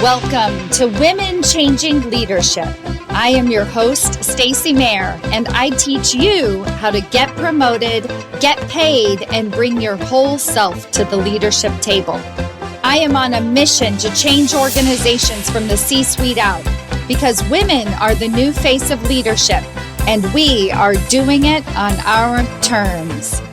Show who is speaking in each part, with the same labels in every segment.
Speaker 1: Welcome to Women Changing Leadership. I am your host, Stacy Mayer, and I teach you how to get promoted, get paid, and bring your whole self to the leadership table. I am on a mission to change organizations from the C-suite out because women are the new face of leadership, and we are doing it on our terms.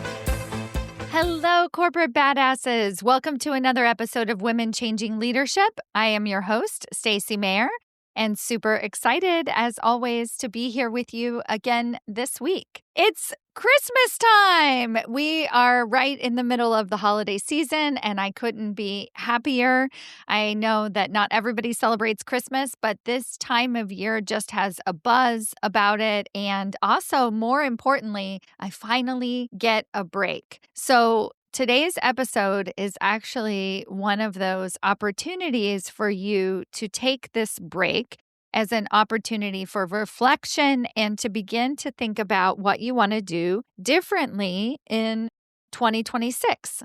Speaker 1: Hello, corporate badasses. Welcome to another episode of Women Changing Leadership. I am your host, Stacy Mayer, and super excited, as always, to be here with you again this week. It's Christmas time. We are right in the middle of the holiday season, and I couldn't be happier. I know that not everybody celebrates Christmas, but this time of year just has a buzz about it. And also, more importantly, I finally get a break. So today's episode is actually one of those opportunities for you to take this break as an opportunity for reflection and to begin to think about what you want to do differently in 2026.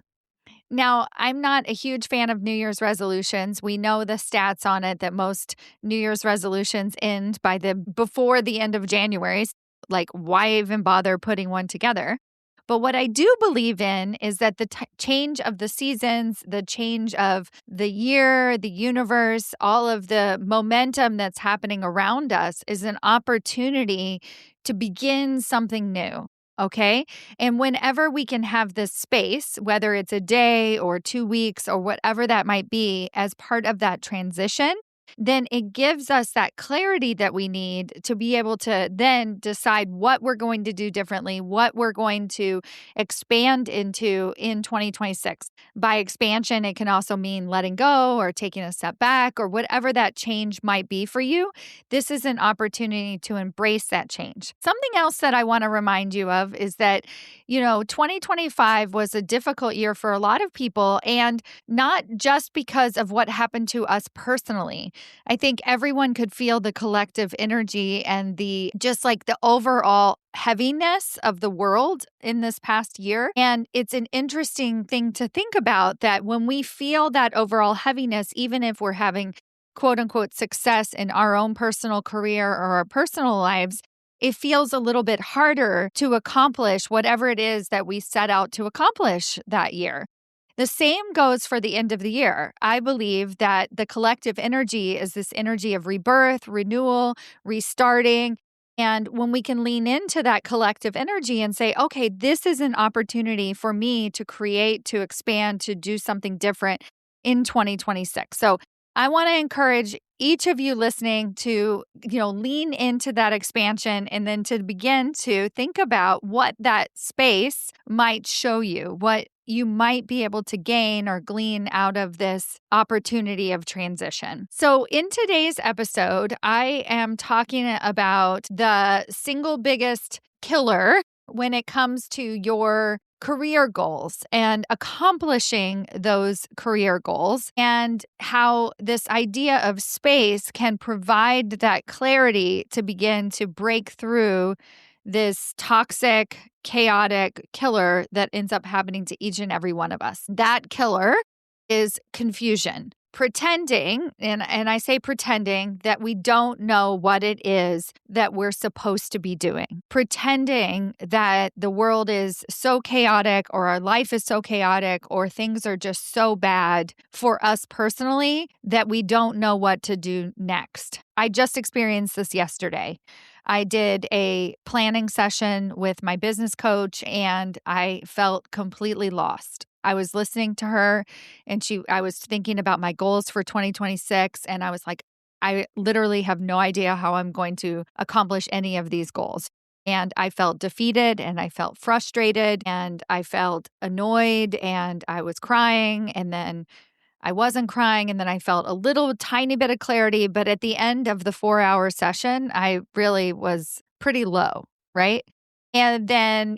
Speaker 1: Now, I'm not a huge fan of New Year's resolutions. We know the stats on it that most New Year's resolutions end before the end of January. Like, why even bother putting one together? But what I do believe in is that the change of the seasons, the change of the year, the universe, all of the momentum that's happening around us is an opportunity to begin something new. Okay. And whenever we can have this space, whether it's a day or 2 weeks or whatever that might be, as part of that transition, then it gives us that clarity that we need to be able to then decide what we're going to do differently, what we're going to expand into in 2026. By expansion, it can also mean letting go or taking a step back or whatever that change might be for you. This is an opportunity to embrace that change. Something else that I want to remind you of is that, 2025 was a difficult year for a lot of people, and not just because of what happened to us personally. I think everyone could feel the collective energy and the overall heaviness of the world in this past year. And it's an interesting thing to think about that when we feel that overall heaviness, even if we're having quote unquote success in our own personal career or our personal lives, it feels a little bit harder to accomplish whatever it is that we set out to accomplish that year. The same goes for the end of the year. I believe that the collective energy is this energy of rebirth, renewal, restarting. And when we can lean into that collective energy and say, okay, this is an opportunity for me to create, to expand, to do something different in 2026. So I want to encourage each of you listening to, lean into that expansion and then to begin to think about what that space might show you, what you might be able to gain or glean out of this opportunity of transition. So in today's episode, I am talking about the single biggest killer when it comes to your career goals and accomplishing those career goals, and how this idea of space can provide that clarity to begin to break through this toxic, chaotic killer that ends up happening to each and every one of us. That killer is confusion. Pretending, and I say pretending, that we don't know what it is that we're supposed to be doing. Pretending that the world is so chaotic or our life is so chaotic or things are just so bad for us personally that we don't know what to do next. I just experienced this yesterday. I did a planning session with my business coach and I felt completely lost. I was listening to her and I was thinking about my goals for 2026. And I was like, I literally have no idea how I'm going to accomplish any of these goals. And I felt defeated and I felt frustrated and I felt annoyed and I was crying and then I wasn't crying and then I felt a little tiny bit of clarity. But at the end of the 4-hour session, I really was pretty low, right? And then,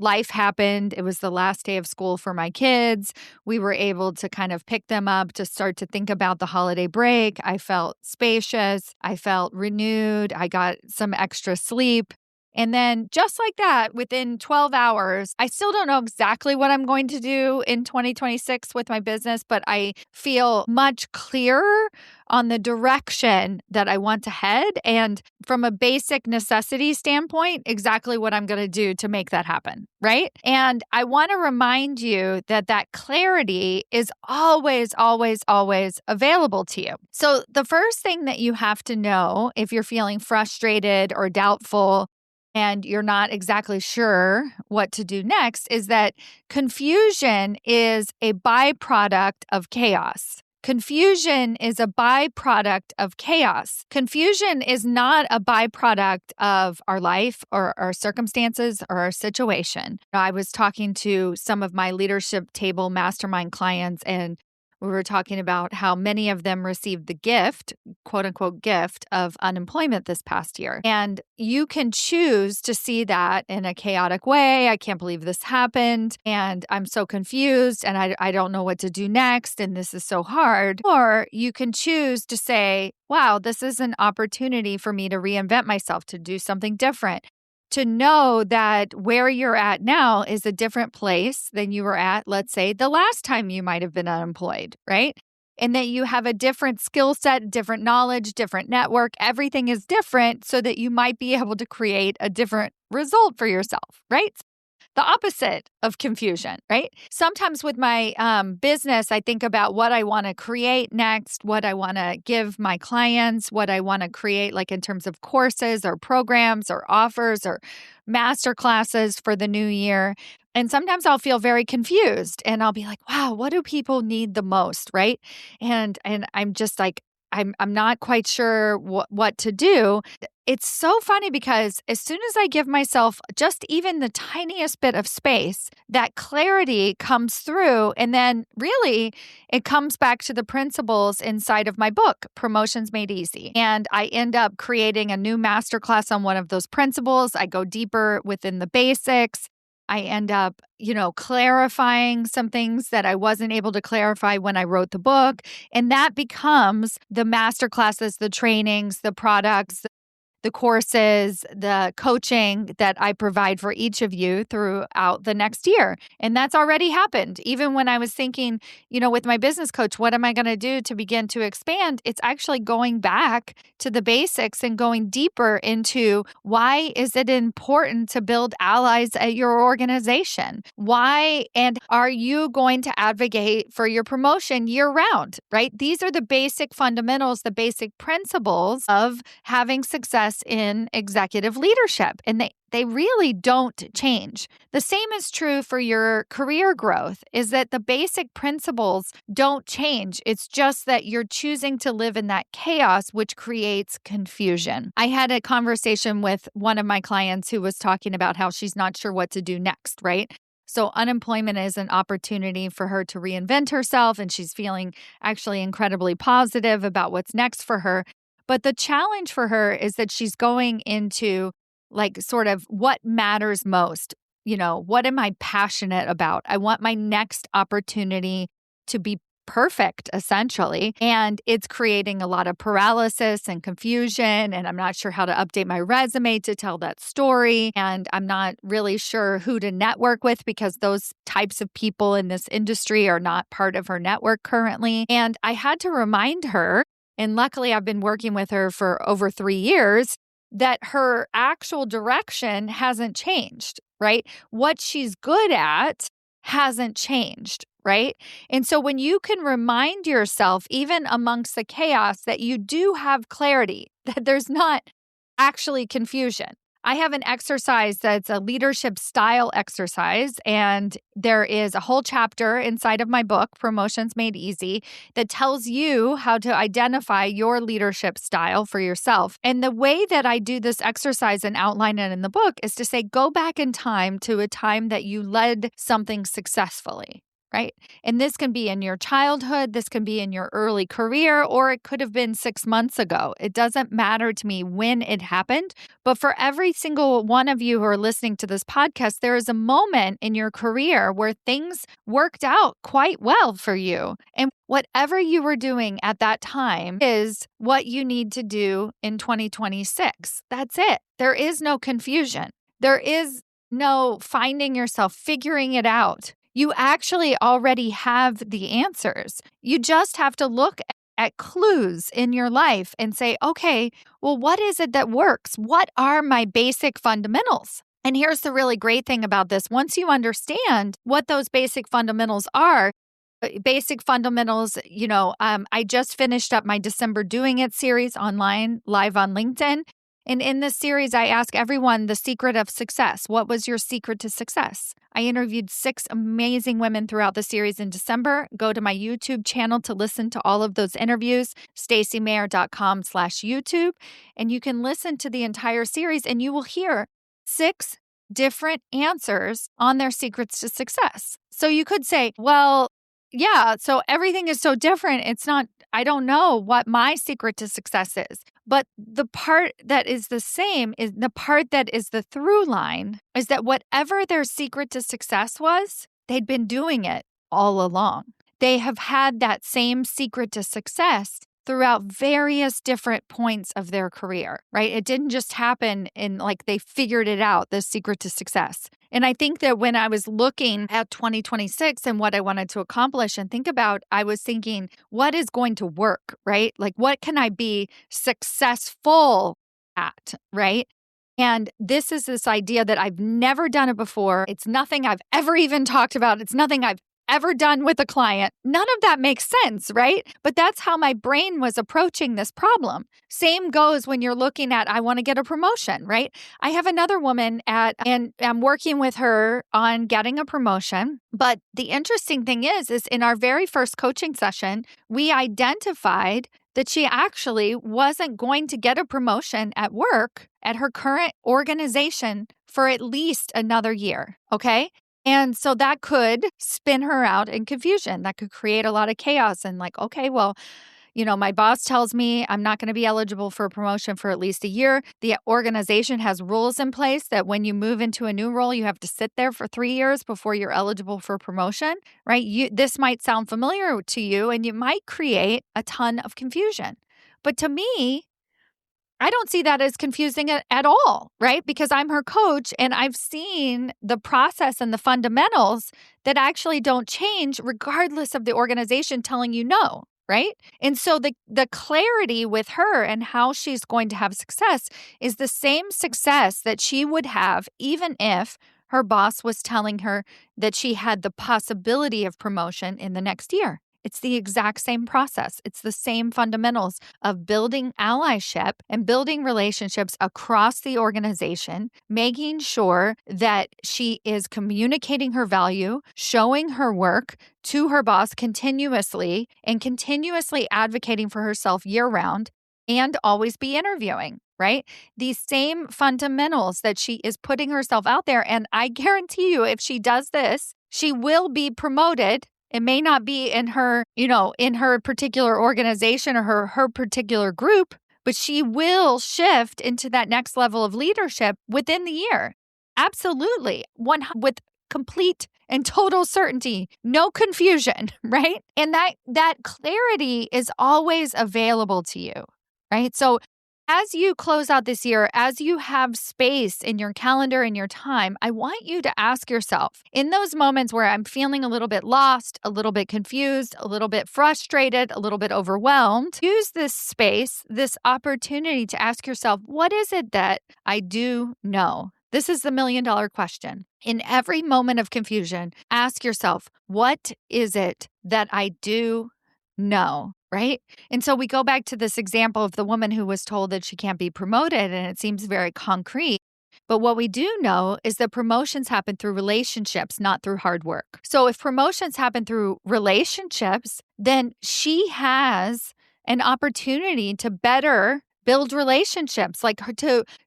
Speaker 1: life happened. It was the last day of school for my kids. We were able to kind of pick them up to start to think about the holiday break. I felt spacious. I felt renewed. I got some extra sleep. And then just like that, within 12 hours, I still don't know exactly what I'm going to do in 2026 with my business, but I feel much clearer on the direction that I want to head. And from a basic necessity standpoint, exactly what I'm going to do to make that happen, right? And I want to remind you that that clarity is always, always, always available to you. So the first thing that you have to know if you're feeling frustrated or doubtful and you're not exactly sure what to do next is that confusion is a byproduct of chaos. Confusion is a byproduct of chaos. Confusion is not a byproduct of our life or our circumstances or our situation. I was talking to some of my leadership table mastermind clients, and we were talking about how many of them received the gift, quote unquote, gift of unemployment this past year. And you can choose to see that in a chaotic way. I can't believe this happened. And I'm so confused and I don't know what to do next. And this is so hard. Or you can choose to say, wow, this is an opportunity for me to reinvent myself, to do something different. To know that where you're at now is a different place than you were at, let's say, the last time you might have been unemployed, right? And that you have a different skill set, different knowledge, different network. Everything is different so that you might be able to create a different result for yourself, right? The opposite of confusion, right? Sometimes with my business, I think about what I want to create next, what I want to give my clients, what I want to create, like in terms of courses or programs or offers or master classes for the new year. And sometimes I'll feel very confused and I'll be like, wow, what do people need the most, right? And I'm just like, I'm not quite sure what to do. It's so funny because as soon as I give myself just even the tiniest bit of space, that clarity comes through. And then really it comes back to the principles inside of my book, Promotions Made Easy. And I end up creating a new masterclass on one of those principles. I go deeper within the basics. I end up, clarifying some things that I wasn't able to clarify when I wrote the book. And that becomes the masterclasses, the trainings, the products, the courses, the coaching that I provide for each of you throughout the next year. And that's already happened. Even when I was thinking, with my business coach, what am I going to do to begin to expand? It's actually going back to the basics and going deeper into why is it important to build allies at your organization? Why and are you going to advocate for your promotion year round, right? These are the basic fundamentals, the basic principles of having success in executive leadership. And they really don't change. The same is true for your career growth, is that the basic principles don't change. It's just that you're choosing to live in that chaos, which creates confusion. I had a conversation with one of my clients who was talking about how she's not sure what to do next, right? So unemployment is an opportunity for her to reinvent herself, and she's feeling actually incredibly positive about what's next for her. But the challenge for her is that she's going into sort of what matters most. What am I passionate about? I want my next opportunity to be perfect, essentially. And it's creating a lot of paralysis and confusion. And I'm not sure how to update my resume to tell that story. And I'm not really sure who to network with because those types of people in this industry are not part of her network currently. And I had to remind her, and luckily I've been working with her for over 3 years, that her actual direction hasn't changed, right? What she's good at hasn't changed, right? And so when you can remind yourself, even amongst the chaos, that you do have clarity, that there's not actually confusion. I have an exercise that's a leadership style exercise, and there is a whole chapter inside of my book, Promotions Made Easy, that tells you how to identify your leadership style for yourself. And the way that I do this exercise and outline it in the book is to say, go back in time to a time that you led something successfully. right? And this can be in your childhood, this can be in your early career, or it could have been 6 months ago. It doesn't matter to me when it happened. But for every single one of you who are listening to this podcast, there is a moment in your career where things worked out quite well for you. And whatever you were doing at that time is what you need to do in 2026. That's it. There is no confusion. There is no finding yourself, figuring it out. You actually already have the answers. You just have to look at clues in your life and say, okay, well, what is it that works? What are my basic fundamentals? And here's the really great thing about this. Once you understand what those basic fundamentals are, basic fundamentals, I just finished up my December Doing It series online, live on LinkedIn. And in this series, I ask everyone the secret of success. What was your secret to success? I interviewed 6 amazing women throughout the series in December. Go to my YouTube channel to listen to all of those interviews, stacymayer.com/YouTube. And you can listen to the entire series and you will hear 6 different answers on their secrets to success. So you could say, well, yeah, so everything is so different. I don't know what my secret to success is. But the part that is the same is the part that is the through line is that whatever their secret to success was, they'd been doing it all along. They have had that same secret to success throughout various different points of their career, right? It didn't just happen in like they figured it out, the secret to success. And I think that when I was looking at 2026 and what I wanted to accomplish and think about, I was thinking, what is going to work, right? Like, what can I be successful at, right? And this is this idea that I've never done it before. It's nothing I've ever even talked about. It's nothing I've ever done with a client. None of that makes sense, right? But that's how my brain was approaching this problem. Same goes when you're looking at, I want to get a promotion, right? I have another woman and I'm working with her on getting a promotion. But the interesting thing is in our very first coaching session, we identified that she actually wasn't going to get a promotion at work at her current organization for at least another year, okay? And so that could spin her out in confusion. That could create a lot of chaos and like, okay, well, my boss tells me I'm not going to be eligible for a promotion for at least a year. The organization has rules in place that when you move into a new role, you have to sit there for 3 years before you're eligible for promotion, right? This might sound familiar to you and you might create a ton of confusion. But to me, I don't see that as confusing at all, right? Because I'm her coach and I've seen the process and the fundamentals that actually don't change regardless of the organization telling you no, right? And so the clarity with her and how she's going to have success is the same success that she would have even if her boss was telling her that she had the possibility of promotion in the next year. It's the exact same process. It's the same fundamentals of building allyship and building relationships across the organization, making sure that she is communicating her value, showing her work to her boss continuously, and continuously advocating for herself year-round, and always be interviewing, right? These same fundamentals that she is putting herself out there. And I guarantee you, if she does this, she will be promoted. It may not be in her, in her particular organization or her particular group, but she will shift into that next level of leadership within the year. Absolutely. With complete and total certainty, no confusion, right? And that clarity is always available to you, right? So as you close out this year, as you have space in your calendar and your time, I want you to ask yourself, in those moments where I'm feeling a little bit lost, a little bit confused, a little bit frustrated, a little bit overwhelmed, use this space, this opportunity to ask yourself, what is it that I do know? This is the $1 million question. In every moment of confusion, ask yourself, what is it that I do know? Right? And so we go back to this example of the woman who was told that she can't be promoted, and it seems very concrete. But what we do know is that promotions happen through relationships, not through hard work. So if promotions happen through relationships, then she has an opportunity to better build relationships, like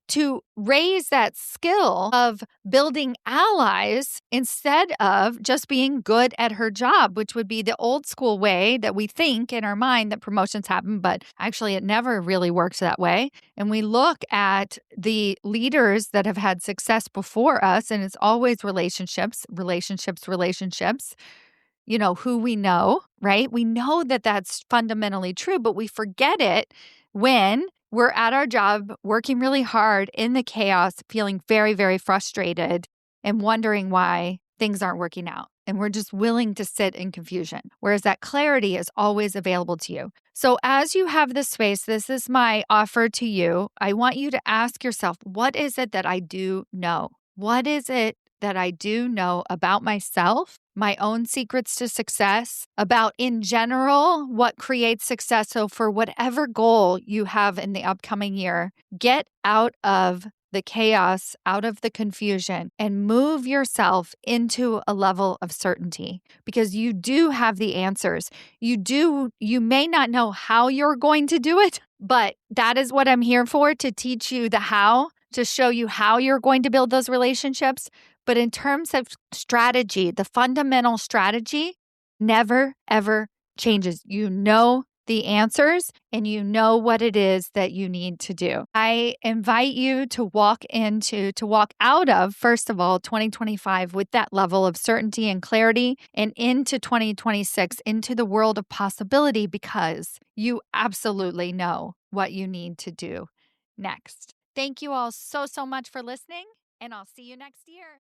Speaker 1: to raise that skill of building allies instead of just being good at her job, which would be the old school way that we think in our mind that promotions happen, but actually it never really works that way. And we look at the leaders that have had success before us, and it's always relationships, who we know, right? We know that that's fundamentally true, but we forget it when we're at our job, working really hard in the chaos, feeling very, very frustrated and wondering why things aren't working out. And we're just willing to sit in confusion, whereas that clarity is always available to you. So as you have this space, this is my offer to you. I want you to ask yourself, what is it that I do know? What is it that I do know about myself, my own secrets to success, about in general what creates success? So for whatever goal you have in the upcoming year, get out of the chaos, out of the confusion, and move yourself into a level of certainty, because you do have the answers. You may not know how you're going to do it, but that is what I'm here for, to teach you the how, to show you how you're going to build those relationships. But in terms of strategy, the fundamental strategy never, ever changes. You know the answers and you know what it is that you need to do. I invite you to walk out of, first of all, 2025 with that level of certainty and clarity, and into 2026, into the world of possibility, because you absolutely know what you need to do next. Thank you all so much for listening, and I'll see you next year.